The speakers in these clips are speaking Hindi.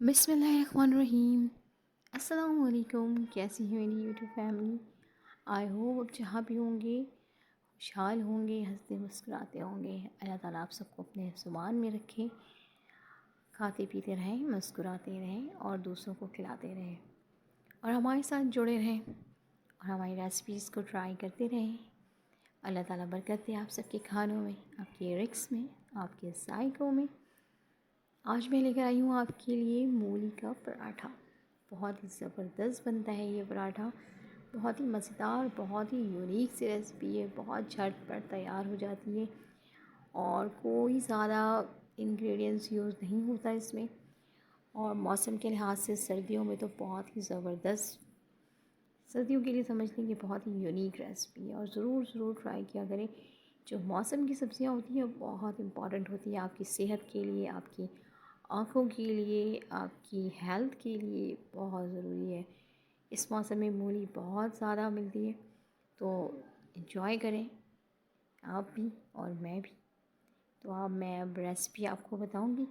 बिस्मिल्लाहिर्रहमानिर्रहीम। अस्सलाम वालेकुम। कैसी है मेरी यूट्यूब फैमिली। आई होप आप जहाँ भी होंगे खुशहाल होंगे, हंसते मुस्कुराते होंगे। अल्लाह ताला आप सबको अपने ज़ुबान में रखे, खाते पीते रहें, मुस्कुराते रहें और दूसरों को खिलाते रहें और हमारे साथ जुड़े रहें और हमारी रेसिपीज़ को ट्राई करते रहें। अल्लाह ताला बरकत दे आप सबके खानों में, आपके रिक्स में, आपके ज़ायक़ों में। आज मैं लेकर आई हूँ आपके लिए मूली का पराठा। बहुत ही ज़बरदस्त बनता है ये पराठा, बहुत ही मज़ेदार, बहुत ही यूनिक सी रेसिपी है, बहुत झटपट तैयार हो जाती है और कोई ज़्यादा इंग्रेडिएंट्स यूज़ नहीं होता इसमें। और मौसम के लिहाज से सर्दियों में तो बहुत ही ज़बरदस्त, सर्दियों के लिए समझ लें कि बहुत ही यूनिक रेसिपी है और ज़रूर ज़रूर ट्राई किया करें। जो मौसम की सब्ज़ियाँ होती हैं बहुत इम्पॉर्टेंट होती है आपकी सेहत के लिए, आपकी आँखों के लिए, आपकी हेल्थ के लिए बहुत ज़रूरी है। इस मौसम में मूली बहुत ज़्यादा मिलती है, तो एंजॉय करें आप भी और मैं भी। तो मैं अब रेसिपी आपको बताऊंगी।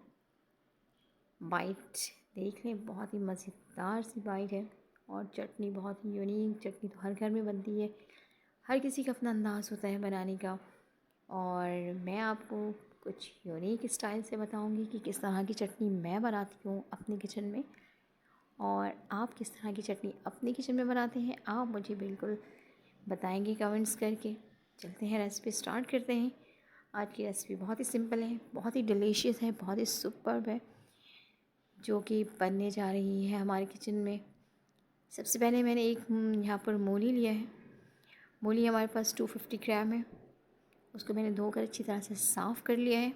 बाइट देख लें, बहुत ही मज़ेदार सी बाइट है और चटनी बहुत ही यूनिक। चटनी तो हर घर में बनती है, हर किसी का अपना अंदाज़ होता है बनाने का और मैं आपको कुछ यूनिक स्टाइल से बताऊंगी कि किस तरह की चटनी मैं बनाती हूँ अपने किचन में और आप किस तरह की चटनी अपने किचन में बनाते हैं आप मुझे बिल्कुल बताएंगे कमेंट्स करके। चलते हैं, रेसिपी स्टार्ट करते हैं। आज की रेसिपी बहुत ही सिंपल है, बहुत ही डिलीशियस है, बहुत ही सुपर्ब है, जो कि बनने जा रही है हमारे किचन में। सबसे पहले मैंने एक यहाँ पर मूली लिया है। मूली हमारे पास 250 ग्राम है। उसको मैंने धोकर अच्छी तरह से साफ़ कर लिया है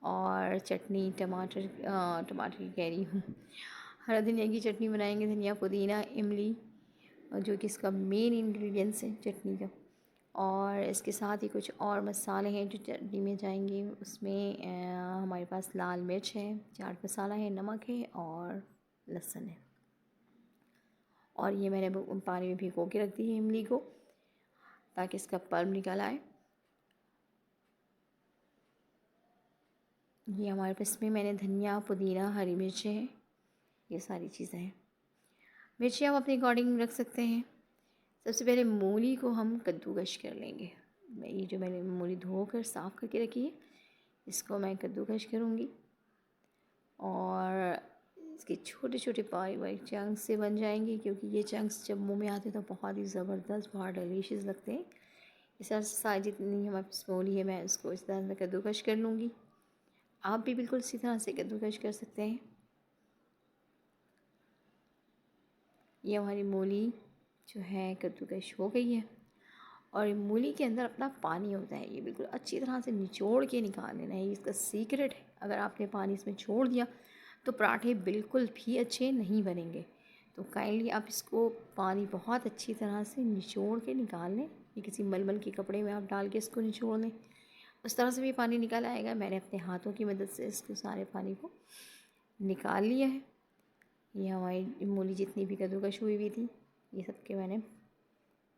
और चटनी टमाटर की कह रही हूँ, हरा धनिया की चटनी बनाएंगे। धनिया, पुदीना, इमली, और जो कि इसका मेन इंग्रेडिएंट्स है चटनी का। और इसके साथ ही कुछ और मसाले हैं जो चटनी में जाएंगे। उसमें हमारे पास लाल मिर्च है, चाट मसाला है, नमक है और लहसुन है। और ये मैंने पानी में भिगो के रख दी है इमली को, ताकि इसका पल्प निकल आए। ये हमारे पास में मैंने धनिया, पुदीना, हरी मिर्चें हैं, ये सारी चीज़ें हैं। मिर्ची आप अपने अकॉर्डिंग रख सकते हैं। सबसे पहले मूली को हम कद्दूकश कर लेंगे। ये जो मैंने मूली धोकर साफ़ करके रखी है, इसको मैं कद्दूकश करूँगी और इसके छोटे छोटे बारीक बारीक चंक्स से बन जाएंगे, क्योंकि ये चंक्स जब मुंह में आते हैं तो बहुत ही ज़बरदस्त, बहुत डिलीशियस लगते हैं। इस तरह से सारी जितनी हमारे पास मूली है मैं इसको इस तरह से कद्दूकश कर लूँगी। आप भी बिल्कुल इसी तरह से कद्दूकश कर सकते हैं। ये हमारी मूली जो है कद्दूकश हो गई है और मूली के अंदर अपना पानी होता है, ये बिल्कुल अच्छी तरह से निचोड़ के निकाल लेना है। ये इसका सीक्रेट है। अगर आपने पानी इसमें छोड़ दिया तो पराठे बिल्कुल भी अच्छे नहीं बनेंगे। तो काइंडली आप इसको पानी बहुत अच्छी तरह से निचोड़ के निकाल लें। ये किसी मलमल के कपड़े में आप डाल के इसको निचोड़ लें, उस तरह से भी पानी निकल आएगा। मैंने अपने हाथों की मदद से इसको सारे पानी को निकाल लिया है। ये हमारी मूली जितनी भी कद्दूकश हुई हुई थी, ये सब के मैंने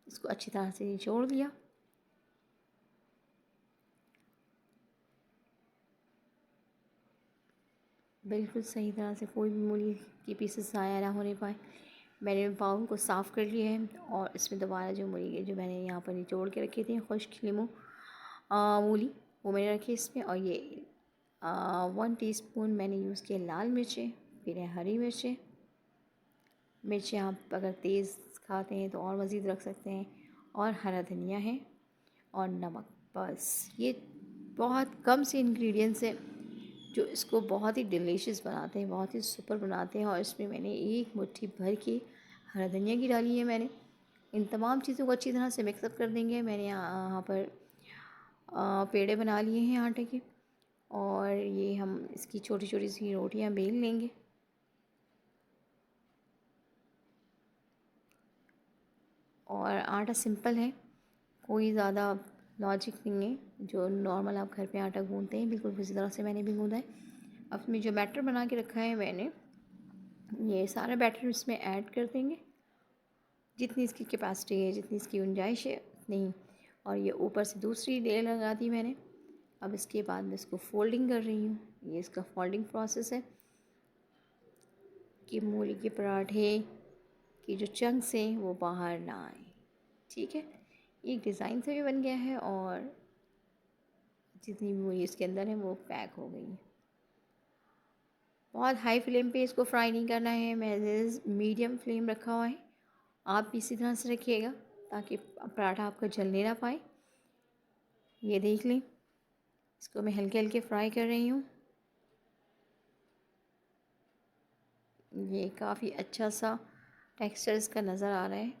इसको अच्छी तरह से निचोड़ दिया। बिल्कुल सही तरह से कोई भी मूली की पीसेस ज़ाया ना होने पाए। मैंने बाउल को साफ़ कर लिया है और इसमें दोबारा जो मूली जो मैंने यहाँ पर निचोड़ के रखी थी खुश्क लीमू मूली, वो मैंने रखी इसमें। और ये 1 टीस्पून मैंने यूज़ किया लाल मिर्चें, फिर हरी मिर्चें। मिर्चें आप अगर तेज़ खाते हैं तो और मज़ीद रख सकते हैं। और हरा धनिया है और नमक। बस ये बहुत कम से इंग्रेडिएंट्स हैं जो इसको बहुत ही डिलीशियस बनाते हैं, बहुत ही सुपर बनाते हैं। और इसमें मैंने एक मुट्ठी भर के हरा धनिया की डाली है। मैंने इन तमाम चीज़ों को अच्छी तरह से मिक्सअप कर देंगे। मैंने यहाँ पर पेड़े बना लिए हैं आटे के और ये हम इसकी छोटी छोटी सी रोटियाँ बेल लेंगे। और आटा सिंपल है, कोई ज़्यादा लॉजिक नहीं है। जो नॉर्मल आप घर पे आटा गूँथते हैं बिल्कुल उसी तरह से मैंने भी गूँधा है। अब इसमें जो बैटर बना के रखा है मैंने, ये सारा बैटर इसमें ऐड कर देंगे, जितनी इसकी कैपेसिटी है, जितनी इसकी गुंजाइश है उतनी। और ये ऊपर से दूसरी लेयर लगा दी मैंने। अब इसके बाद मैं इसको फोल्डिंग कर रही हूँ। ये इसका फोल्डिंग प्रोसेस है। कि मूली के पराठे की जो चंक्स हैं वो बाहर ना आए। ठीक है, एक डिज़ाइन से भी बन गया है और जितनी भी मूली इसके अंदर है वो पैक हो गई है। बहुत हाई फ्लेम पे इसको फ्राई नहीं करना है, मैंने मीडियम फ्लेम रखा हुआ है। आप भी इसी तरह से रखिएगा ताकि पराठा आपका जलने ना पाए। ये देख लें, इसको मैं हल्के हल्के फ्राई कर रही हूँ। ये काफ़ी अच्छा सा टेक्सचर इसका नज़र आ रहा है।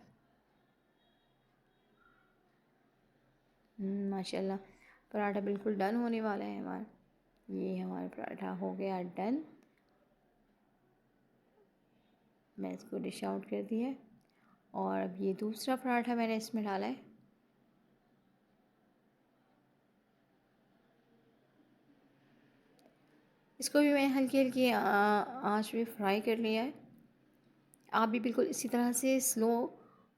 माशाल्लाह पराठा बिल्कुल डन होने वाला है हमारा। ये हमारा पराठा हो गया डन। मैं इसको डिश आउट कर दिया है और अब ये दूसरा पराठा मैंने इसमें डाला है। इसको भी मैंने हल्की हल्की आँच में फ्राई कर लिया है। आप भी बिल्कुल इसी तरह से स्लो,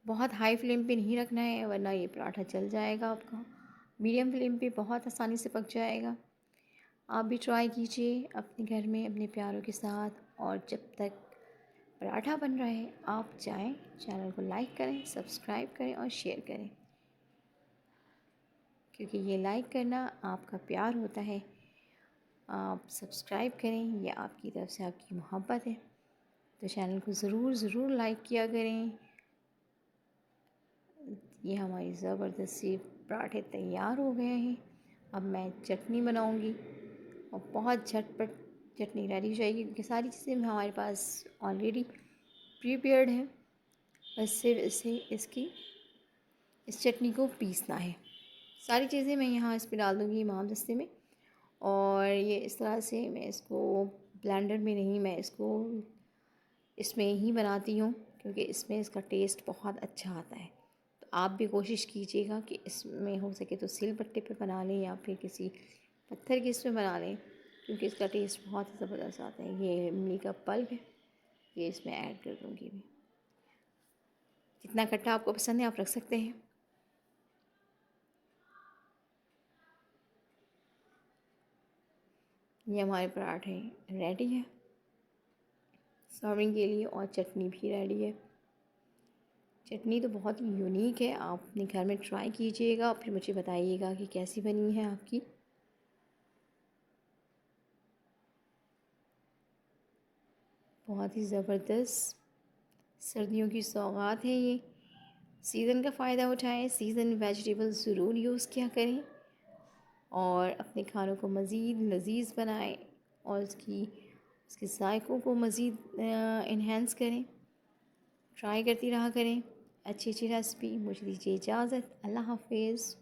बहुत हाई फ्लेम पे नहीं रखना है वरना ये पराठा जल जाएगा आपका। मीडियम फ्लेम पे बहुत आसानी से पक जाएगा। आप भी ट्राई कीजिए अपने घर में अपने प्यारों के साथ। और जब तक पराठा बन रहा है आप चाहें चैनल को लाइक करें, सब्सक्राइब करें और शेयर करें, क्योंकि ये लाइक करना आपका प्यार होता है। आप सब्सक्राइब करें, ये आपकी तरफ से आपकी मोहब्बत है। तो चैनल को ज़रूर ज़रूर लाइक किया करें। ये हमारी ज़बरदस्त सी पराठे तैयार हो गए हैं। अब मैं चटनी बनाऊंगी और बहुत झटपट चटनी रेडी हो जाएगी क्योंकि सारी चीज़ें हमारे पास ऑलरेडी प्रीपेयर्ड हैं। बस सिर्फ इस चटनी को पीसना है। सारी चीज़ें मैं यहाँ इस पर डाल दूँगी इमाम दस्ते में। और ये इस तरह से मैं इसको ब्लेंडर में नहीं, मैं इसको इसमें ही बनाती हूँ क्योंकि इसमें इसका टेस्ट बहुत अच्छा आता है। तो आप भी कोशिश कीजिएगा कि इसमें हो सके तो सिलबट्टे पे बना लें या फिर किसी पत्थर के इसमें बना लें, क्योंकि इसका टेस्ट बहुत ही ज़बरदस्त आता है। ये इमली का पल्प है, ये इसमें ऐड कर दूँगी मैं। जितना खट्टा आपको पसंद है आप रख सकते हैं। ये हमारे पराठे रेडी है सर्विंग के लिए और चटनी भी रेडी है। चटनी तो बहुत ही यूनिक है, आप अपने घर में ट्राई कीजिएगा फिर मुझे बताइएगा कि कैसी बनी है आपकी। बहुत ही ज़बरदस्त सर्दियों की सौगात है ये। सीज़न का फ़ायदा उठाएं, सीज़न वेजिटेबल्स ज़रूर यूज़ किया करें और अपने खानों को मज़ीद लजीज बनाएं और उसके जायक़ों को मज़ीद इन्हेंस करें। ट्राई करती रहा करें अच्छी अच्छी रेसिपी। मुझे दीजिए इजाज़त। अल्लाह हाफ़िज़।